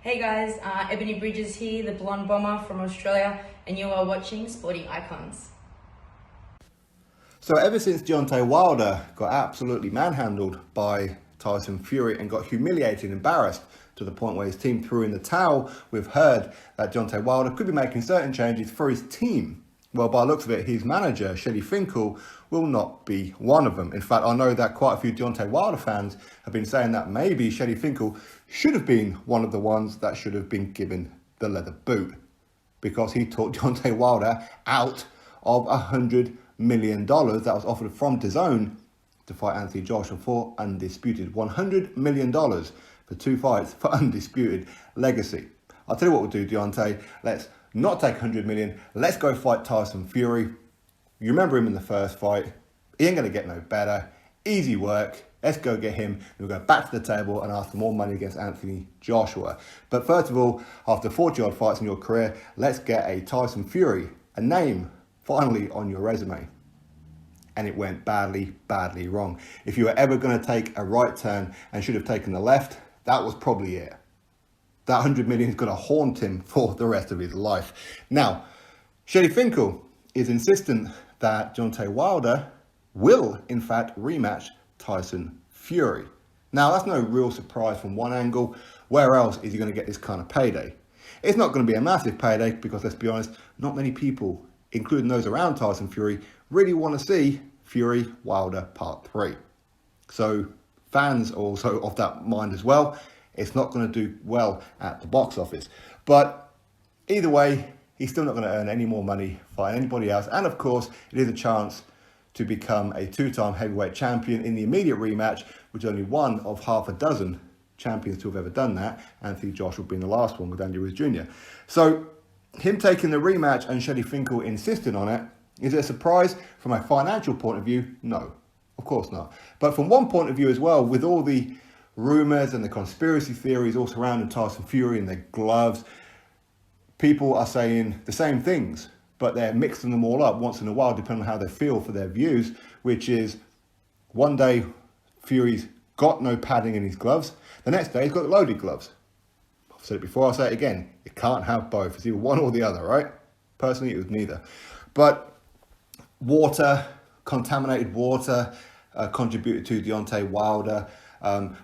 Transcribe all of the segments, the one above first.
Hey guys, Ebony Bridges here, the blonde bomber from Australia, and you are watching Sporting Icons. So ever since Deontay Wilder got absolutely manhandled by Tyson Fury and got humiliated and embarrassed to the point where his team threw in the towel, we've heard that Deontay Wilder could be making certain changes for his team. Well, by the looks of it, his manager, Shelly Finkel, will not be one of them. In fact, I know that quite a few Deontay Wilder fans have been saying that maybe Shelly Finkel should have been one of the ones that should have been given the leather boot, because he took Deontay Wilder out of $100 million that was offered from DAZN to fight Anthony Joshua for undisputed. $100 million for 2 fights for undisputed legacy. I'll tell you what we'll do, Deontay. Let's not take 100 million. Let's go fight Tyson Fury. You remember him in the first fight. He ain't going to get no better. Easy work. Let's go get him. We'll go back to the table and ask for more money against Anthony Joshua. But first of all, after 40 odd fights in your career, let's get a Tyson Fury, a name finally on your resume. And it went badly, badly wrong. If you were ever going to take a right turn and should have taken the left, that was probably it. That 100 million is going to haunt him for the rest of his life. Now, Shelly Finkel is insistent that Deontay Wilder will, in fact, rematch Tyson Fury. Now, that's no real surprise from one angle. Where else is he going to get this kind of payday? It's not going to be a massive payday because, let's be honest, not many people, including those around Tyson Fury, really want to see Fury Wilder Part 3. So fans are also of that mind as well. It's not going to do well at the box office. But either way, he's still not going to earn any more money fighting anybody else. And of course, it is a chance to become a 2-time heavyweight champion in the immediate rematch, which is only one of half a dozen champions to have ever done that. Anthony Joshua being the last one with Andy Ruiz Jr. So him taking the rematch and Shelly Finkel insisting on it, is it a surprise from a financial point of view? No, of course not. But from one point of view as well, with all the rumours and the conspiracy theories all surrounding Tyson Fury and their gloves, people are saying the same things, but they're mixing them all up once in a while, depending on how they feel for their views, which is one day Fury's got no padding in his gloves, the next day he's got loaded gloves. I've said it before, I'll say it again. You can't have both. It's either one or the other, right? Personally, it was neither. But water, contaminated water, contributed to Deontay Wilder.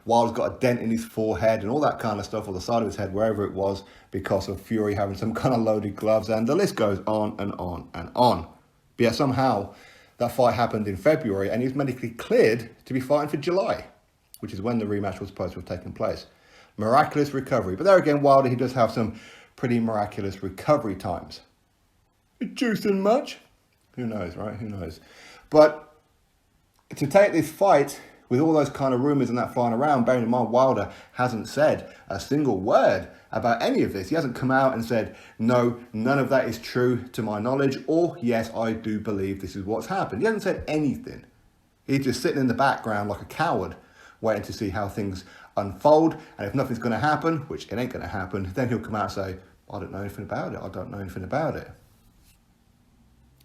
Wilder's got a dent in his forehead and all that kind of stuff, or the side of his head, wherever it was, because of Fury having some kind of loaded gloves, and the list goes on and on and on. But yet somehow that fight happened in February and he was medically cleared to be fighting for July, which is when the rematch was supposed to have taken place. Miraculous recovery. But there again, Wilder, he does have some pretty miraculous recovery times. Juicing much? Who knows, right? Who knows? But to take this fight with all those kind of rumours and that flying around, bearing in mind Wilder hasn't said a single word about any of this. He hasn't come out and said, no, none of that is true to my knowledge, or yes, I do believe this is what's happened. He hasn't said anything. He's just sitting in the background like a coward, waiting to see how things unfold. And if nothing's going to happen, which it ain't going to happen, then he'll come out and say, I don't know anything about it. I don't know anything about it.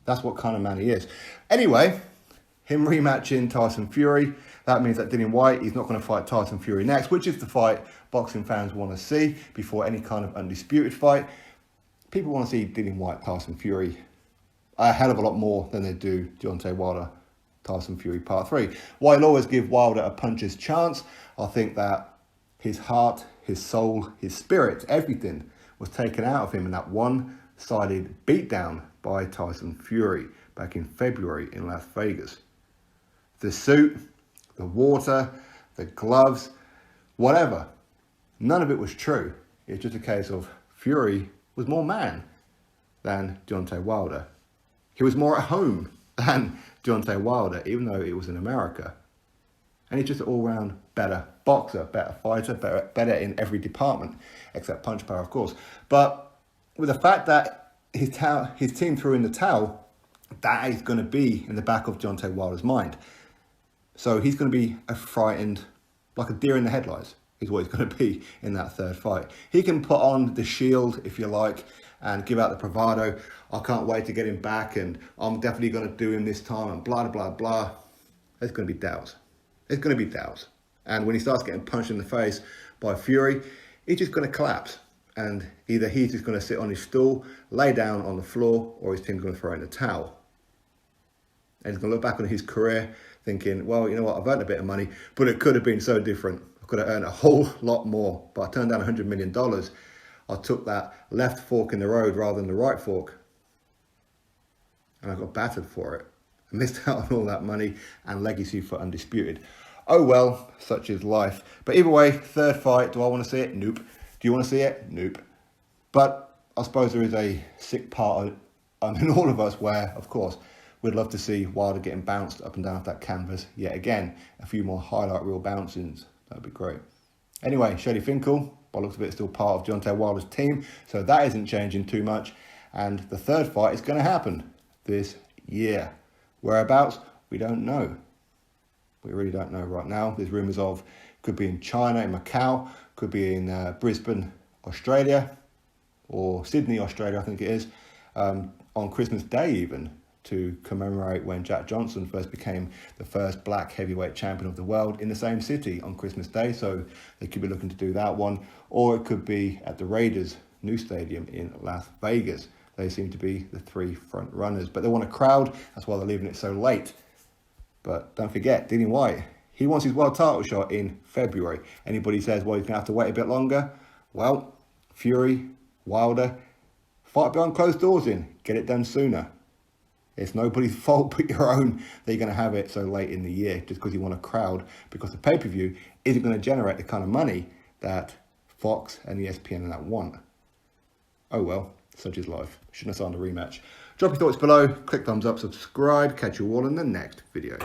That's what kind of man he is. Anyway, him rematching Tyson Fury, that means that Dillian Whyte is not going to fight Tyson Fury next, which is the fight boxing fans want to see before any kind of undisputed fight. People want to see Dillian Whyte, Tyson Fury a hell of a lot more than they do Deontay Wilder, Tyson Fury Part 3. While I'll always give Wilder a puncher's chance, I think that his heart, his soul, his spirit, everything was taken out of him in that one-sided beatdown by Tyson Fury back in February in Las Vegas. The suit, the water, the gloves, whatever, none of it was true. It's just a case of Fury was more man than Deontay Wilder. He was more at home than Deontay Wilder, even though it was in America. And he's just an all-round better boxer, better fighter, better in every department, except punch power, of course. But with the fact that his team threw in the towel, that is going to be in the back of Deontay Wilder's mind. So he's going to be frightened, like a deer in the headlights, is what he's going to be in that third fight. He can put on the shield, if you like, and give out the bravado. I can't wait to get him back, and I'm definitely going to do him this time, and blah, blah, blah. There's going to be doubts. There's going to be doubts. And when he starts getting punched in the face by Fury, he's just going to collapse. And either he's just going to sit on his stool, lay down on the floor, or his team's going to throw in the towel. And he's going to look back on his career thinking, well, you know what, I've earned a bit of money, but it could have been so different. I could have earned a whole lot more, but I turned down $100 million. I took that left fork in the road rather than the right fork. And I got battered for it. I missed out on all that money and legacy for undisputed. Oh well, such is life. But either way, third fight, do I want to see it? Nope. Do you want to see it? Nope. But I suppose there is a sick part in all of us where, of course, we'd love to see Wilder getting bounced up and down off that canvas yet again. A few more highlight reel bouncings. That would be great. Anyway, Shelly Finkel, by the looks of it, is still part of Deontay Wilder's team, so that isn't changing too much. And the third fight is going to happen this year. Whereabouts? We don't know. We really don't know right now. There's rumours of could be in China, in Macau, could be in Brisbane, Australia, or Sydney, Australia, I think it is, on Christmas Day even, to commemorate when Jack Johnson first became the first black heavyweight champion of the world in the same city on Christmas Day. So they could be looking to do that one. Or it could be at the Raiders' new stadium in Las Vegas. They seem to be the three front runners. But they want a crowd, that's why they're leaving it so late. But don't forget, Dillian Whyte, he wants his world title shot in February. Anybody says, well, he's going to have to wait a bit longer? Well, Fury, Wilder, fight behind closed doors in. Get it done sooner. It's nobody's fault but your own that you're going to have it so late in the year just because you want a crowd, because the pay-per-view isn't going to generate the kind of money that Fox and ESPN and that want. Oh well, such is life. Shouldn't have signed a rematch. Drop your thoughts below, click thumbs up, subscribe, catch you all in the next video.